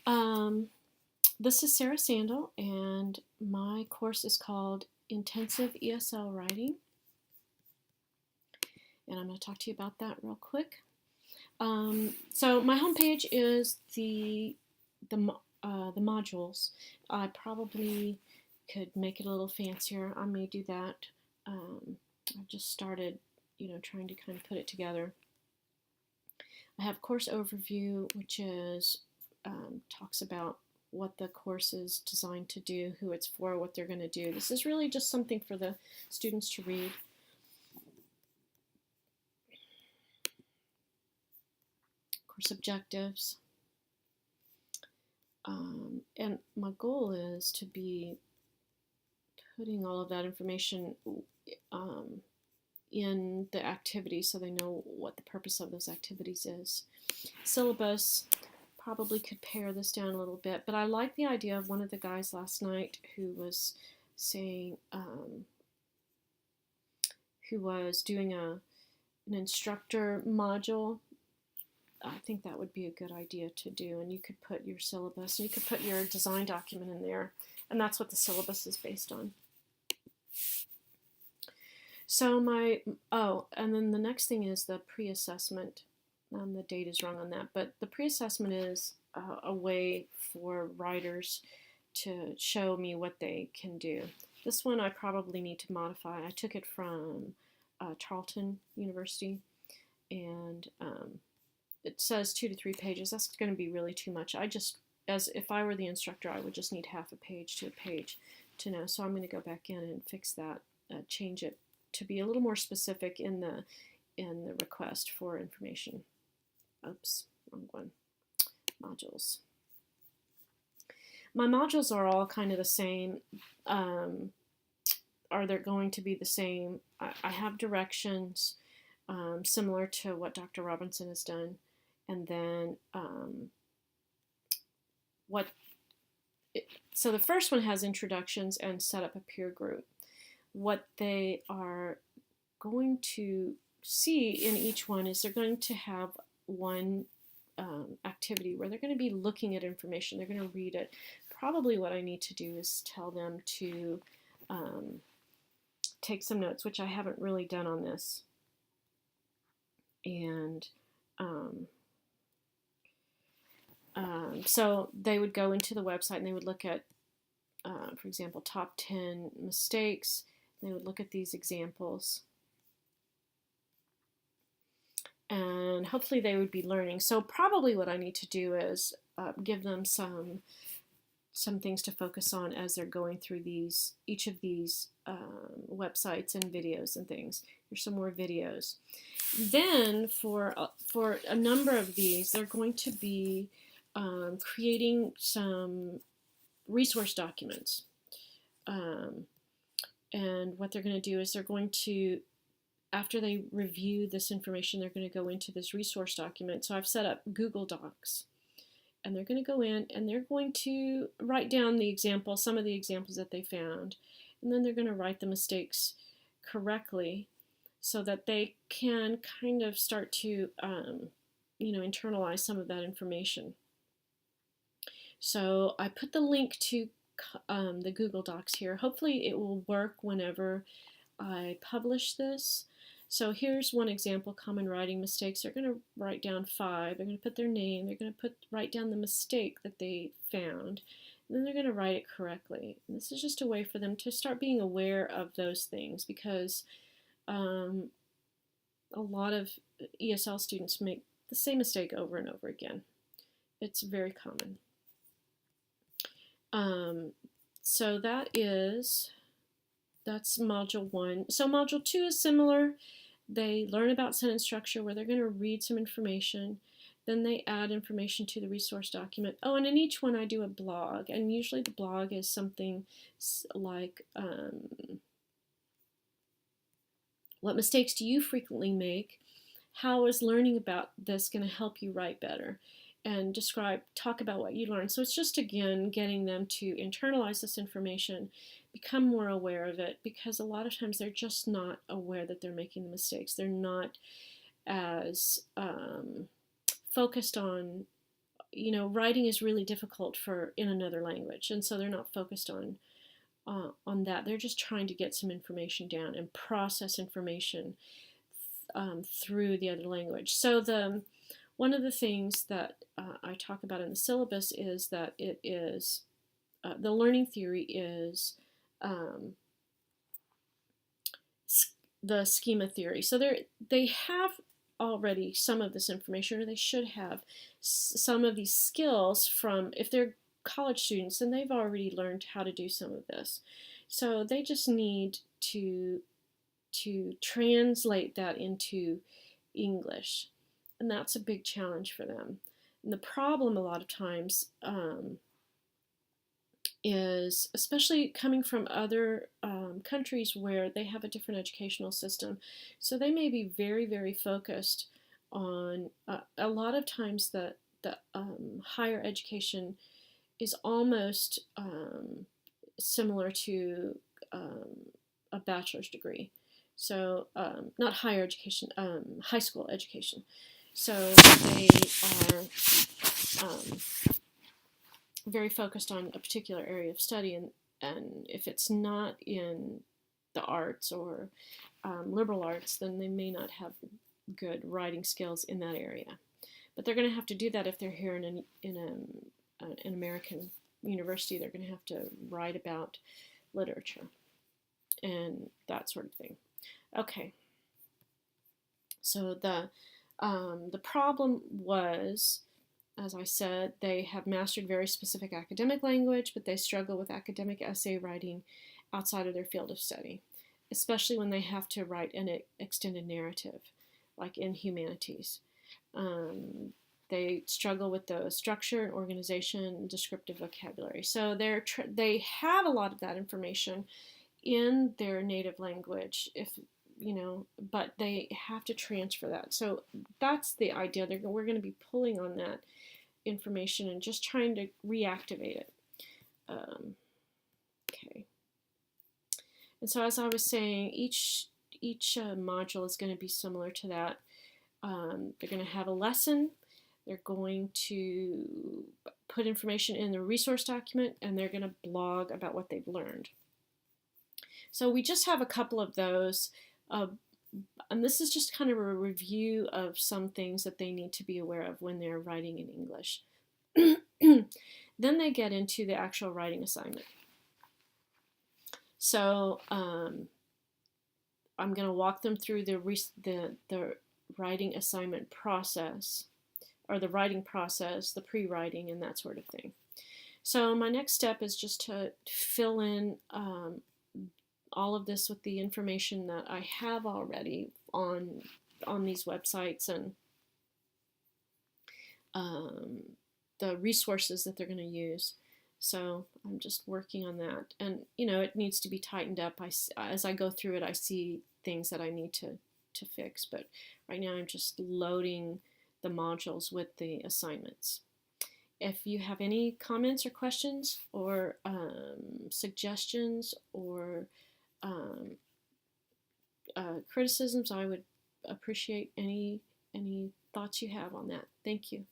Um, this is Sarah Sandle, and my course is called Intensive ESL Writing, and I'm going to talk to you about that real quick. So my homepage is the modules. I probably could make it a little fancier. I may do that. I've just started, trying to kind of put it together. I have course overview, which is talks about what the course is designed to do, who it's for, what they're going to do. This is really just something for the students to read. Course objectives. And my goal is to be putting all of that information in the activities so they know what the purpose of those activities is. Syllabus, probably could pare this down a little bit, but I like the idea of one of the guys last night who was saying, who was doing an instructor module. I think that would be a good idea to do, and you could put your syllabus, and you could put your design document in there, and that's what the syllabus is based on. So and then the next thing is the pre-assessment. The date is wrong on that, but the pre-assessment is a way for writers to show me what they can do. This one I probably need to modify. I took it from Charlton University, and it says 2 to 3 pages. That's going to be really too much. As if I were the instructor, I would just need half a page to a page to know. So I'm going to go back in and fix that, change it to be a little more specific in the request for information. Oops, wrong one. Modules. My modules are all kind of the same. Are they going to be the same? I have directions similar to what Dr. Robinson has done, and then so the first one has introductions and set up a peer group. What they are going to see in each one is they're going to have one activity where they're going to be looking at information. They're going to read it. Probably what I need to do is tell them to take some notes, which I haven't really done on this. And so they would go into the website and they would look at, for example, top 10 mistakes. They would look at these examples. And hopefully they would be learning. So probably what I need to do is give them some things to focus on as they're going through each of these websites and videos and things. Here's some more videos. Then for a number of these, they're going to be creating some resource documents. And what they're going to do is they're going to, after they review this information, they're going to go into this resource document. So I've set up Google Docs. And they're going to go in and they're going to write down the example, some of the examples that they found. And then they're going to write the mistakes correctly so that they can kind of start to, internalize some of that information. So I put the link to the Google Docs here. Hopefully it will work whenever I publish this. So here's one example, common writing mistakes. They're going to write down 5. They're going to put their name. They're going to write down the mistake that they found. And then they're going to write it correctly. And this is just a way for them to start being aware of those things, because a lot of ESL students make the same mistake over and over again. It's very common. So that's Module 1. So Module 2 is similar. They learn about sentence structure, where they're going to read some information. Then they add information to the resource document. Oh, and in each one I do a blog. And usually the blog is something like, what mistakes do you frequently make? How is learning about this going to help you write better? And talk about what you learned. So it's just, again, getting them to internalize this information, become more aware of it, because a lot of times they're just not aware that they're making the mistakes. They're not as focused on, writing is really difficult in another language, and so they're not focused on that. They're just trying to get some information down and process information through the other language. So one of the things that I talk about in the syllabus is that it is the learning theory is the schema theory. So they have already some of this information, or they should have some of these skills from, if they're college students, then they've already learned how to do some of this. So they just need to translate that into English, and that's a big challenge for them. And the problem a lot of times is, especially coming from other countries where they have a different educational system, so they may be very, very focused on, a lot of times the higher education is almost similar to a bachelor's degree. So not higher education, high school education. So they are very focused on a particular area of study, and if it's not in the arts or liberal arts, then they may not have good writing skills in that area. But they're going to have to do that if they're here in an American university. They're going to have to write about literature and that sort of thing. Okay. So the problem was, as I said, they have mastered very specific academic language, but they struggle with academic essay writing outside of their field of study, especially when they have to write an extended narrative, like in humanities. They struggle with the structure and organization and descriptive vocabulary. So they have a lot of that information in their native language, but they have to transfer that. So that's the idea. We're going to be pulling on that information and just trying to reactivate it. Okay. And so, as I was saying, each module is going to be similar to that. They're going to have a lesson. They're going to put information in the resource document, and they're going to blog about what they've learned. So we just have a couple of those. And this is just kind of a review of some things that they need to be aware of when they're writing in English. Then they get into the actual writing assignment. So I'm going to walk them through the writing assignment process, or the writing process, the pre-writing, and that sort of thing. So my next step is just to fill in all of this with the information that I have already on these websites, and the resources that they're going to use. So I'm just working on that, and it needs to be tightened up. As I go through it, I see things that I need to fix, but right now I'm just loading the modules with the assignments. If you have any comments or questions or suggestions or criticisms, I would appreciate any thoughts you have on that. Thank you.